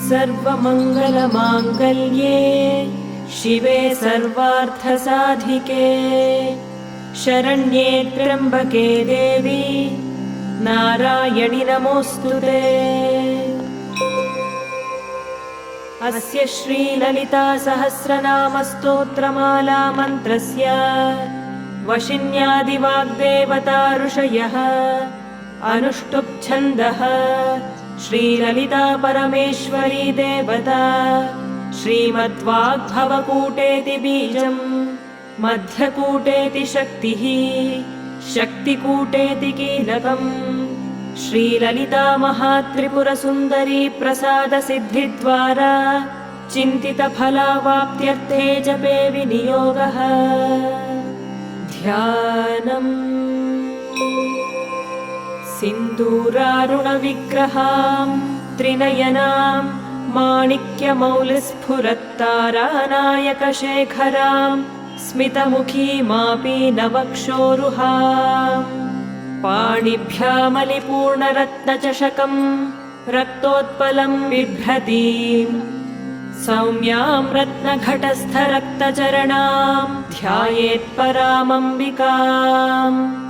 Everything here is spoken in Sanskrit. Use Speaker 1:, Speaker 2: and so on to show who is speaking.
Speaker 1: सर्वमङ्गलमाङ्गल्ये शिवे सर्वार्थसाधिके शरण्ये त्र्यम्बके देवी नारायणि नमोऽस्तुते। अस्य श्रीललिता सहस्रनामस्तोत्रमाला मन्त्रस्य वशिन्यादिवाग्देवता ऋषयः अनुष्टुप् छन्दः श्रीललिता परमेश्वरी देवता श्रीमद्वाग्भवकूटेति बीजम् मध्यकूटेति शक्तिः शक्तिकूटेति कीलकम् श्रीललिता महात्रिपुरसुन्दरी प्रसादसिद्धिद्वारा चिन्तितफलावाप्त्यर्थे जपे विनियोगः। ध्यानम् सिन्दूरारुणविग्रहां त्रिनयनां माणिक्यमौलिस्फुरत्तारानायकशेखरां स्मितमुखीमापीनवक्षोरुहाम् पाणिभ्यामलिपूर्णरत्नचषकं रक्तोत्पलं बिभ्रतीं सौम्यां रत्नघटस्थरक्तचरणां ध्यायेत्परामम्बिकाम्।